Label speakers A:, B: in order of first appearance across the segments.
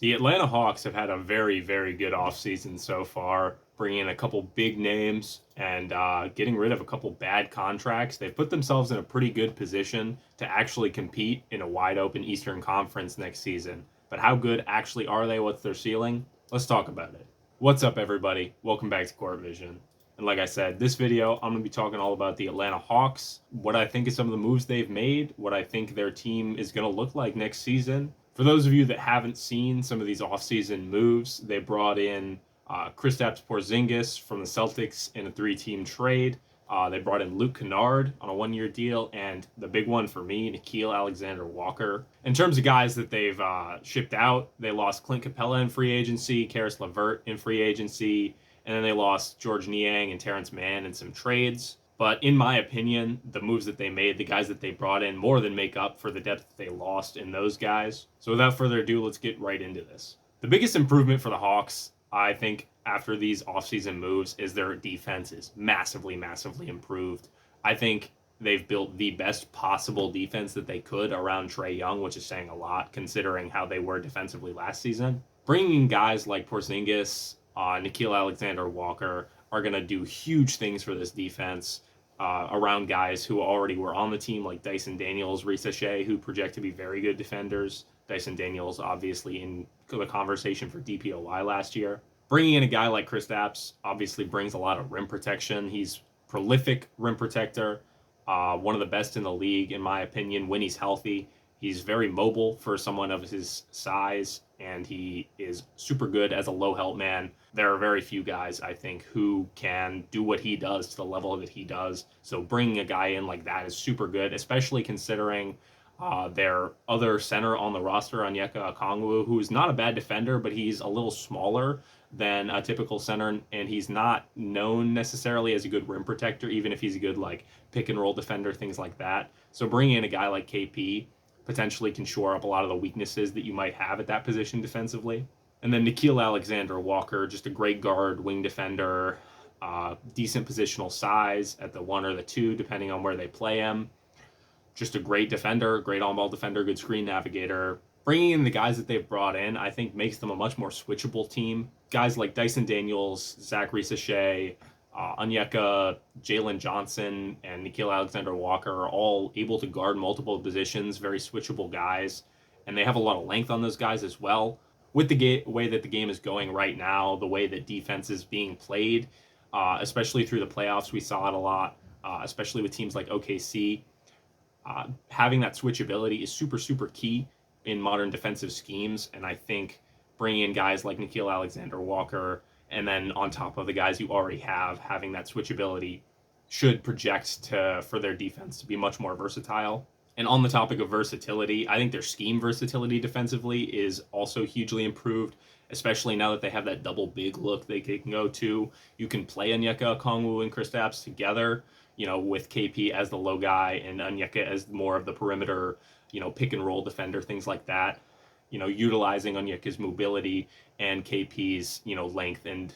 A: The Atlanta Hawks have had a very, very good offseason so far, bringing in a couple big names and getting rid of a couple bad contracts. They've put themselves in a pretty good position to actually compete in a wide open Eastern Conference next season. But how good actually are they? What's their ceiling? Let's talk about it. What's up, everybody? Welcome back to Court Vision. And like I said, this video, I'm going to be talking all about the Atlanta Hawks, what I think of some of the moves they've made, what I think their team is going to look like next season. For those of you that haven't seen some of these offseason moves, they brought in Kristaps Porzingis from the Celtics in a three-team trade. They brought in Luke Kennard on a one-year deal, and the big one for me, Nickeil Alexander-Walker. In terms of guys that they've shipped out, they lost Clint Capella in free agency, Karis LeVert in free agency, and then they lost George Niang and Terrence Mann in some trades. But in my opinion, the moves that they made, the guys that they brought in, more than make up for the depth that they lost in those guys. So without further ado, let's get right into this. The biggest improvement for the Hawks, I think, after these offseason moves is their defense is massively, massively improved. I think they've built the best possible defense that they could around Trae Young, which is saying a lot considering how they were defensively last season. Bringing in guys like Porzingis, Nickeil Alexander-Walker are going to do huge things for this defense. Around guys who already were on the team, like Dyson Daniels, Risa Shea, who project to be very good defenders. Dyson Daniels, obviously, in the conversation for DPOY last year. Bringing in a guy like Kristaps obviously brings a lot of rim protection. He's prolific rim protector, one of the best in the league, in my opinion, when he's healthy. He's very mobile for someone of his size, and he is super good as a low help man. There are very few guys, I think, who can do what he does to the level that he does. So bringing a guy in like that is super good, especially considering their other center on the roster, Onyeka Okongwu, who's not a bad defender, but he's a little smaller than a typical center, and he's not known necessarily as a good rim protector, even if he's a good like pick and roll defender, things like that. So bringing in a guy like KP potentially can shore up a lot of the weaknesses that you might have at that position defensively. And then Nickeil Alexander-Walker, just a great guard, wing defender, decent positional size at the 1 or the 2, depending on where they play him. Just a great defender, great on-ball defender, good screen navigator. Bringing in the guys that they've brought in, I think, makes them a much more switchable team. Guys like Dyson Daniels, Zach Risa-Shea, Onyeka, Jalen Johnson, and Nickeil Alexander-Walker are all able to guard multiple positions, very switchable guys, and they have a lot of length on those guys as well. With the way that the game is going right now, the way that defense is being played, especially through the playoffs, we saw it a lot, especially with teams like OKC. Having that switchability is super, super key in modern defensive schemes, and I think bringing in guys like Nickeil Alexander-Walker, and then on top of the guys you already have, having that switchability should project for their defense to be much more versatile. And on the topic of versatility, I think their scheme versatility defensively is also hugely improved, especially now that they have that double big look they can go to. You can play Onyeka Okongwu and Kristaps together, with KP as the low guy and Onyeka as more of the perimeter, pick and roll defender, things like that. Utilizing Onyeka's mobility and KP's, length and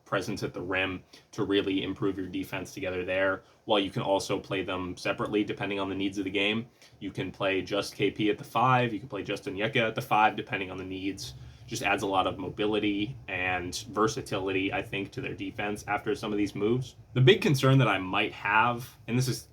A: presence at the rim to really improve your defense together there, while you can also play them separately depending on the needs of the game. You can play just KP at the 5, you can play just Onyeka at the 5, depending on the needs. Just adds a lot of mobility and versatility, I think, to their defense after some of these moves. The big concern that I might have, and this is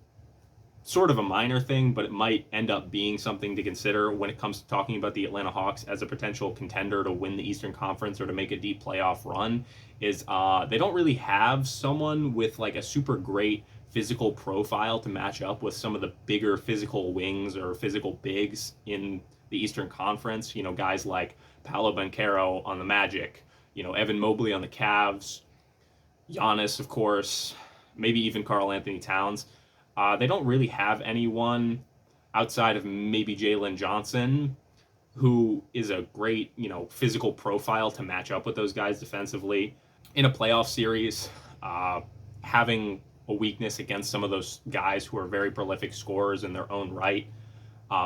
A: sort of a minor thing, but it might end up being something to consider when it comes to talking about the Atlanta Hawks as a potential contender to win the Eastern Conference or to make a deep playoff run, is they don't really have someone with like a super great physical profile to match up with some of the bigger physical wings or physical bigs in the Eastern Conference. Guys like Paolo Banchero on the Magic, Evan Mobley on the Cavs, Giannis, of course, maybe even Karl Anthony Towns. They don't really have anyone outside of maybe Jalen Johnson, who is a great, physical profile to match up with those guys defensively. In a playoff series, having a weakness against some of those guys who are very prolific scorers in their own right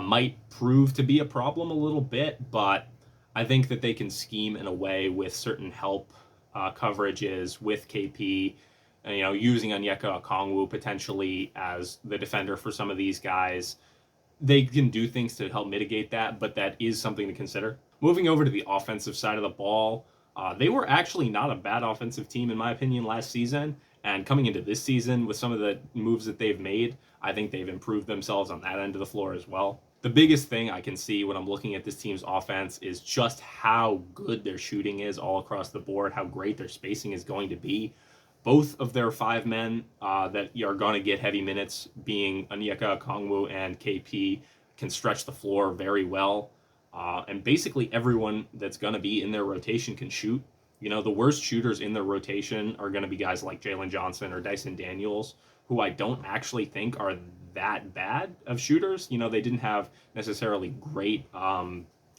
A: might prove to be a problem a little bit, but I think that they can scheme in a way with certain help coverages with KP, using Onyeka Okongwu potentially as the defender for some of these guys. They can do things to help mitigate that, but that is something to consider. Moving over to the offensive side of the ball, they were actually not a bad offensive team, in my opinion, last season. And coming into this season, with some of the moves that they've made, I think they've improved themselves on that end of the floor as well. The biggest thing I can see when I'm looking at this team's offense is just how good their shooting is all across the board, how great their spacing is going to be. Both of their five men that are going to get heavy minutes, being Onyeka Okongwu and KP, can stretch the floor very well. And basically everyone that's going to be in their rotation can shoot. You know, the worst shooters in their rotation are going to be guys like Jalen Johnson or Dyson Daniels, who I don't actually think are that bad of shooters. You know, they didn't have necessarily great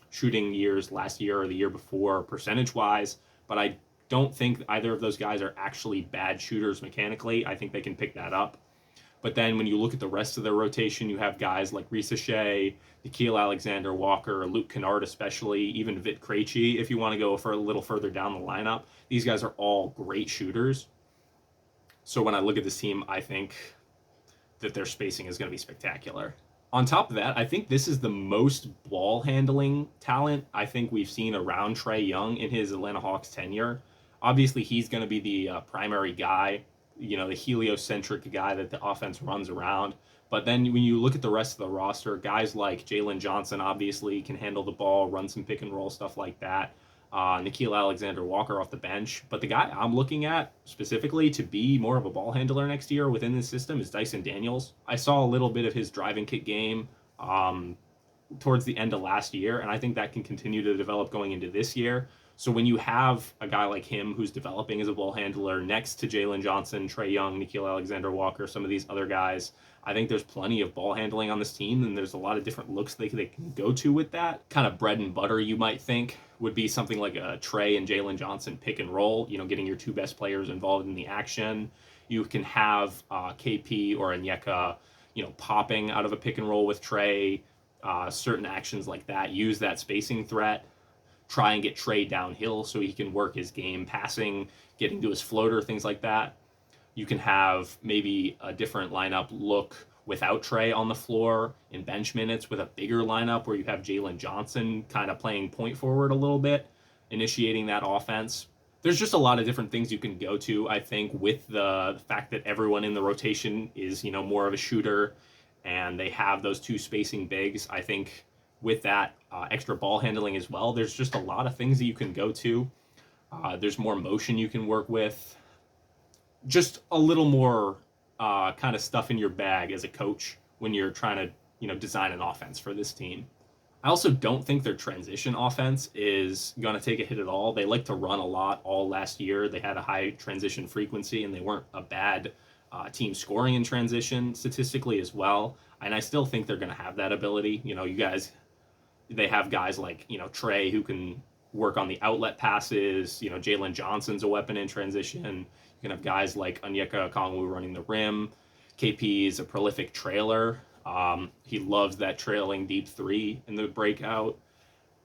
A: shooting years last year or the year before percentage wise, but I don't think either of those guys are actually bad shooters mechanically. I think they can pick that up. But then when you look at the rest of their rotation, you have guys like Risa Shea, Nikhil Alexander-Walker, Luke Kennard especially, even Vit Krejci if you want to go for a little further down the lineup. These guys are all great shooters. So when I look at this team, I think that their spacing is going to be spectacular. On top of that, I think this is the most ball handling talent I think we've seen around Trae Young in his Atlanta Hawks tenure. Obviously, he's going to be the primary guy, you know, the heliocentric guy that the offense runs around. But then when you look at the rest of the roster, guys like Jalen Johnson obviously can handle the ball, run some pick and roll, stuff like that. Nikhil Alexander-Walker off the bench. But the guy I'm looking at specifically to be more of a ball handler next year within this system is Dyson Daniels. I saw a little bit of his driving kick game towards the end of last year, and I think that can continue to develop going into this year. So when you have a guy like him who's developing as a ball handler next to Jalen Johnson, Trae Young, Nikhil Alexander-Walker, some of these other guys, I think there's plenty of ball handling on this team, and there's a lot of different looks they can go to with that. Kind of bread and butter, you might think, would be something like a Trae and Jalen Johnson pick and roll, you know, getting your two best players involved in the action. You can have KP or Onyeka, you know, popping out of a pick and roll with Trae, certain actions like that. Use that spacing threat. Try and get Trae downhill so he can work his game, passing, getting to his floater, things like that. You can have maybe a different lineup look without Trae on the floor in bench minutes with a bigger lineup where you have Jalen Johnson kind of playing point forward a little bit, initiating that offense. There's just a lot of different things you can go to, I think, with the fact that everyone in the rotation is, you know, more of a shooter and they have those two spacing bigs. I think with that extra ball handling as well, there's just a lot of things that you can go to. There's more motion you can work with. Just a little more kind of stuff in your bag as a coach when you're trying to, you know, design an offense for this team. I also don't think their transition offense is going to take a hit at all. They like to run a lot all last year. They had a high transition frequency, and they weren't a bad team scoring in transition statistically as well. And I still think they're going to have that ability. You know, they have guys like, you know, Trae who can work on the outlet passes. You know, Jalen Johnson's a weapon in transition. You can have guys like Onyeka Okongwu running the rim. KP is a prolific trailer. He loves that trailing deep three in the breakout.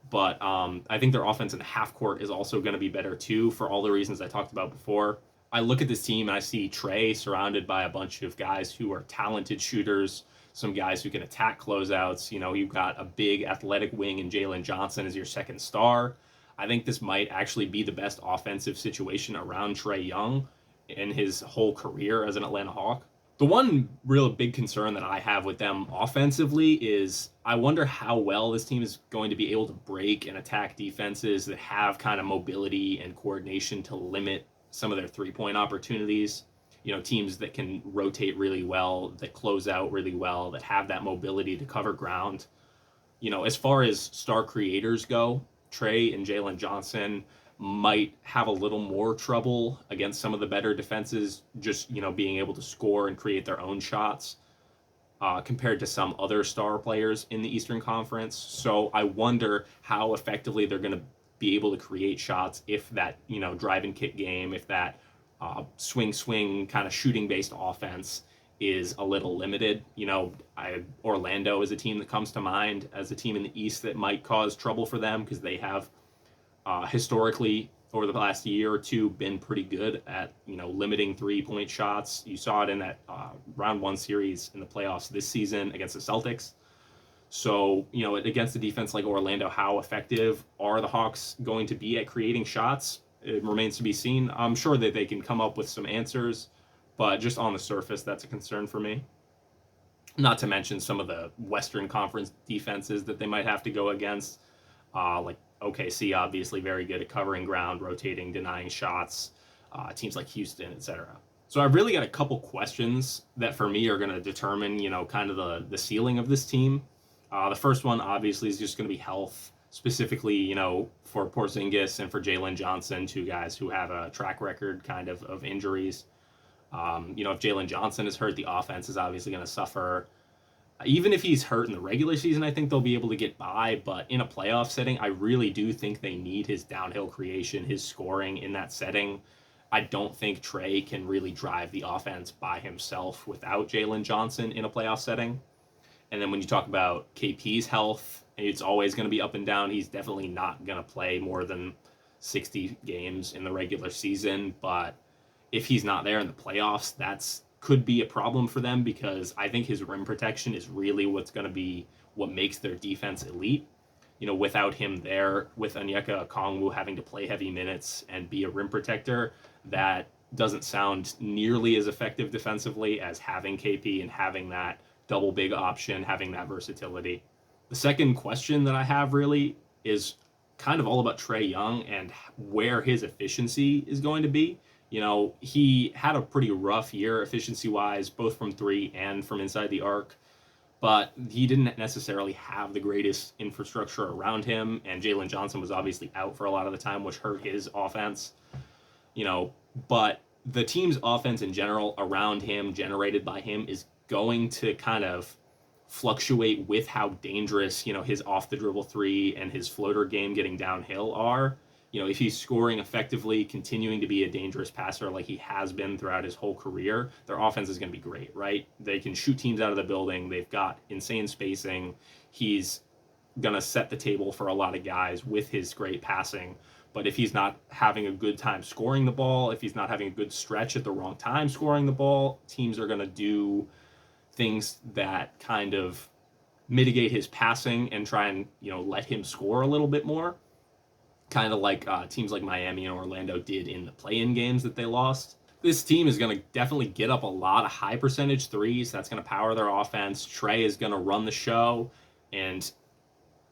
A: But I think their offense in the half court is also going to be better too for all the reasons I talked about before. I look at this team and I see Trae surrounded by a bunch of guys who are talented shooters, some guys who can attack closeouts. You know, you've got a big athletic wing in Jalen Johnson as your second star. I think this might actually be the best offensive situation around Trae Young in his whole career as an Atlanta Hawk. The one real big concern that I have with them offensively is I wonder how well this team is going to be able to break and attack defenses that have kind of mobility and coordination to limit some of their three-point opportunities. You know, teams that can rotate really well, that close out really well, that have that mobility to cover ground. You know, as far as star creators go, Trae and Jalen Johnson might have a little more trouble against some of the better defenses, just, you know, being able to score and create their own shots compared to some other star players in the Eastern Conference. So I wonder how effectively they're going to be able to create shots if that, you know, drive and kick game, if that swing kind of shooting based offense is a little limited. You know, Orlando is a team that comes to mind as a team in the East that might cause trouble for them because they have historically over the last year or two been pretty good at, you know, limiting 3-point shots. You saw it in that round one series in the playoffs this season against the Celtics. So, against a defense like Orlando, how effective are the Hawks going to be at creating shots? It remains to be seen. I'm sure that they can come up with some answers, but just on the surface, that's a concern for me. Not to mention some of the Western Conference defenses that they might have to go against. Like OKC, obviously very good at covering ground, rotating, denying shots. Teams like Houston, etc. So I've really got a couple questions that for me are going to determine, kind of the ceiling of this team. The first one obviously is just going to be health, specifically, for Porzingis and for Jalen Johnson, two guys who have a track record kind of injuries. If Jalen Johnson is hurt, the offense is obviously going to suffer. Even if he's hurt in the regular season, I think they'll be able to get by. But in a playoff setting, I really do think they need his downhill creation, his scoring in that setting. I don't think Trey can really drive the offense by himself without Jalen Johnson in a playoff setting. And then when you talk about KP's health, it's always going to be up and down. He's definitely not going to play more than 60 games in the regular season. But if he's not there in the playoffs, that's could be a problem for them, because I think his rim protection is really what's going to be what makes their defense elite. Without him there, with Onyeka Okongwu having to play heavy minutes and be a rim protector, that doesn't sound nearly as effective defensively as having KP and having that double big option, having that versatility. The second question that I have really is kind of all about Trey Young and where his efficiency is going to be. He had a pretty rough year efficiency-wise, both from three and from inside the arc, but he didn't necessarily have the greatest infrastructure around him, and Jalen Johnson was obviously out for a lot of the time, which hurt his offense. But the team's offense in general around him, generated by him, is going to kind of fluctuate with how dangerous, his off-the-dribble three and his floater game getting downhill are. If he's scoring effectively, continuing to be a dangerous passer like he has been throughout his whole career, their offense is going to be great, right? They can shoot teams out of the building. They've got insane spacing. He's going to set the table for a lot of guys with his great passing. But if he's not having a good time scoring the ball, if he's not having a good stretch at the wrong time scoring the ball, teams are going to do things that kind of mitigate his passing and try and, let him score a little bit more. Kind of like teams like Miami and Orlando did in the play-in games that they lost. This team is going to definitely get up a lot of high percentage threes. That's going to power their offense. Trey is going to run the show. And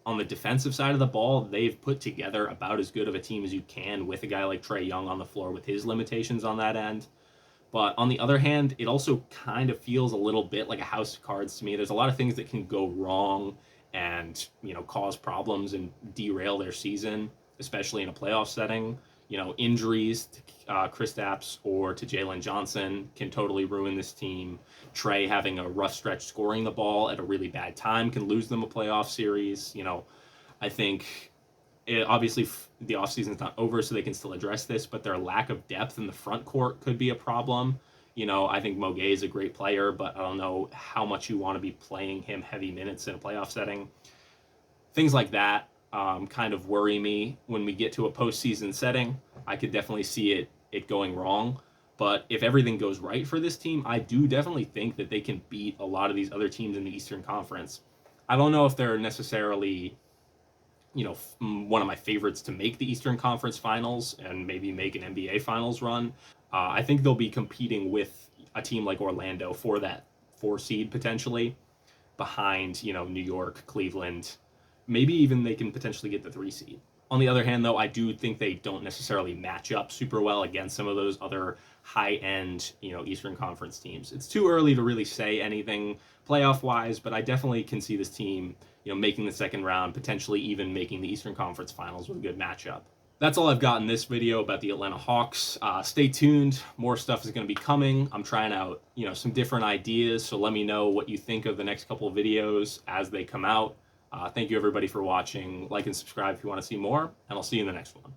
A: on the defensive side of the ball, they've put together about as good of a team as you can with a guy like Trey Young on the floor with his limitations on that end. But on the other hand, it also kind of feels a little bit like a house of cards to me. There's a lot of things that can go wrong and, cause problems and derail their season, especially in a playoff setting. Injuries to Kristaps or to Jalen Johnson can totally ruin this team. Trey having a rough stretch scoring the ball at a really bad time can lose them a playoff series. I think obviously the offseason is not over, so they can still address this, but their lack of depth in the front court could be a problem. I think Mogay is a great player, but I don't know how much you want to be playing him heavy minutes in a playoff setting. Things like that kind of worry me when we get to a postseason setting. I could definitely see it going wrong. But if everything goes right for this team, I do definitely think that they can beat a lot of these other teams in the Eastern Conference. I don't know if they're necessarily, one of my favorites to make the Eastern Conference Finals and maybe make an NBA Finals run. I think they'll be competing with a team like Orlando for that 4 seed potentially, behind, New York, Cleveland. Maybe even they can potentially get the 3 seed. On the other hand, though, I do think they don't necessarily match up super well against some of those other high-end, Eastern Conference teams. It's too early to really say anything playoff-wise, but I definitely can see this team, making the second round, potentially even making the Eastern Conference Finals with a good matchup. That's all I've got in this video about the Atlanta Hawks. Stay tuned. More stuff is going to be coming. I'm trying out, some different ideas, so let me know what you think of the next couple of videos as they come out. Thank you, everybody, for watching. Like and subscribe if you want to see more, and I'll see you in the next one.